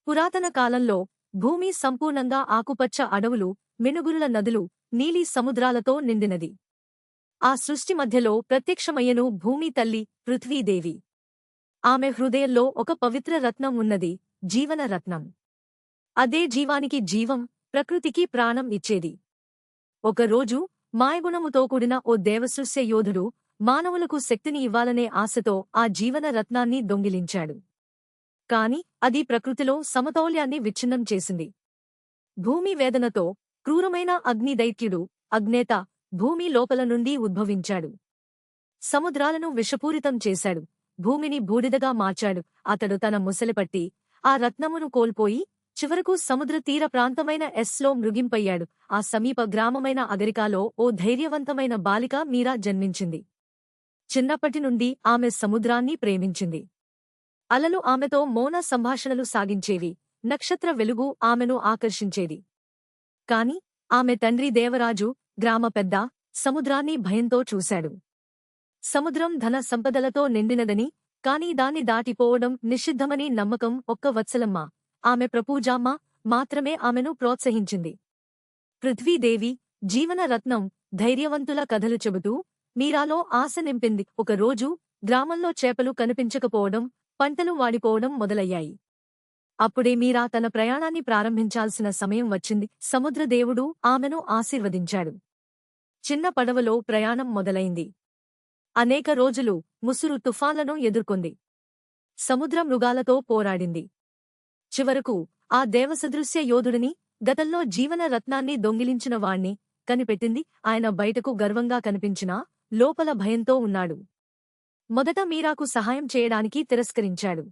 పురాతన కాలంలో భూమి సంపూర్ణంగా ఆకుపచ్చ అడవులు, మినుగురుల నదులు, నీలి సముద్రాలతో నిండినది. ఆ సృష్టి మధ్యలో ప్రత్యక్షమయ్యెను భూమి తల్లి పృథ్వీదేవి. ఆమె హృదయంలో ఒక పవిత్ర రత్నం ఉన్నది, జీవన రత్నం. అదే జీవానికి జీవం, ప్రకృతికి ప్రాణం ఇచ్చేది. ఒకరోజు మాయగుణముతో కూడిన ఓ దేవసృష్య యోధుడు మానవులకు శక్తిని ఇవ్వాలనే ఆశతో ఆ జీవన రత్నాన్ని దొంగిలించాడు. కాని అది ప్రకృతిలో సమతౌల్యాన్ని విచ్ఛిన్నం చేసింది. భూమి వేదనతో క్రూరమైన అగ్నిదైత్యుడు అగ్నేత భూమి లోపల నుండి ఉద్భవించాడు. సముద్రాలను విషపూరితం చేశాడు, భూమిని బూడిదగా మార్చాడు. అతడు తన ముసలిపట్టి ఆ రత్నమును కోల్పోయి చివరకు సముద్ర తీర ప్రాంతమైన ఎస్లో మృగింపయ్యాడు. ఆ సమీప గ్రామమైన అగరికాలో ఓ ధైర్యవంతమైన బాలిక మీరా జన్మించింది. చిన్నప్పటినుండి ఆమె సముద్రాన్ని ప్రేమించింది. అలలు ఆమెతో మౌన సంభాషణలు సాగించేవి, నక్షత్ర వెలుగు ఆమెను ఆకర్షించేది. కాని ఆమె తండ్రి దేవరాజు, గ్రామ పెద్ద, సముద్రాన్ని భయంతో చూశాడు. సముద్రం ధన సంపదలతో నిండినదని, కాని దాన్ని దాటిపోవడం నిషిద్ధమని నమ్మకం ఒక్క వత్సలమ్మ, ఆమె ప్రపూజామ్మ మాత్రమే ఆమెను ప్రోత్సహించింది. పృథ్వీదేవి, జీవన రత్నం, ధైర్యవంతుల కథలు చెబుతూ మీరాలో ఆశ నింపింది. ఒకరోజు గ్రామంలో చేపలు కనిపించకపోవడం, పంటలు వాడిపోవడం మొదలయ్యాయి. అప్పుడే మీరా తన ప్రయాణాన్ని ప్రారంభించాల్సిన సమయం వచ్చింది. సముద్రదేవుడు ఆమెను ఆశీర్వదించాడు. చిన్న పడవలో ప్రయాణం మొదలైంది. అనేక రోజులు ముసురు తుఫాన్లను ఎదుర్కొంది. సముద్ర మృగాలతో పోరాడింది. చివరకు ఆ దేవసదృశ్య యోధుడిని, గతంలో జీవన రత్నాన్ని దొంగిలించిన వాణ్ణి కనిపెట్టింది. ఆయన బయటకు గర్వంగా కనిపించినా లోపల భయంతో ఉన్నాడు. మొదట మీరాకు సహాయం చేయడానికి తిరస్కరించాడు.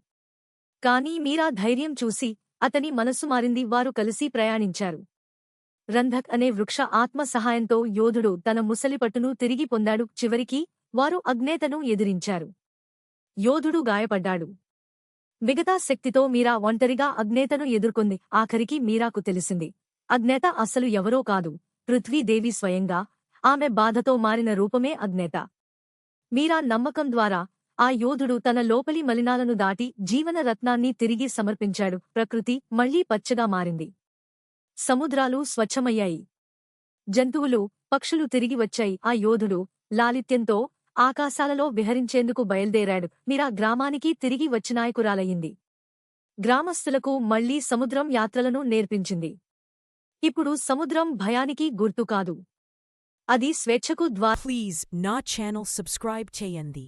కాని మీరా ధైర్యం చూసి అతని మనస్సు మారింది. వారు కలిసి ప్రయాణించారు. రంధక్ అనే వృక్ష ఆత్మ సహాయంతో యోధుడు తన ముసలిపట్టును తిరిగి పొందాడు. చివరికి వారు అగ్నేతను ఎదిరించారు. యోధుడు గాయపడ్డాడు. మిగతా శక్తితో మీరా ఒంటరిగా అగ్నేతను ఎదుర్కొంది. ఆఖరికి మీరాకు తెలిసింది, అగ్నేత అస్సలు ఎవరో కాదు, పృథ్వీదేవి స్వయంగా. ఆమె బాధతో మారిన రూపమే అగ్నేత. మీరా నమ్మకం ద్వారా ఆ యోధుడు తన లోపలి మలినాలను దాటి జీవన రత్నాన్ని తిరిగి సమర్పించాడు. ప్రకృతి మళ్లీ పచ్చగా మారింది. సముద్రాలు స్వచ్ఛమయ్యాయి. జంతువులు, పక్షులు తిరిగి వచ్చాయి. ఆ యోధుడు లాలిత్యంతో ఆకాశాలలో విహరించేందుకు బయల్దేరాడు. మీరా గ్రామానికి తిరిగి వచ్చినాయకురాలయ్యింది. గ్రామస్థులకు మళ్లీ సముద్రం యాత్రలను నేర్పించింది. ఇప్పుడు సముద్రం భయానికి గుర్తు కాదు, అది స్వేచ్ఛకు ప్లీజ్ నా ఛానల్ సబ్స్క్రైబ్ చేయండి.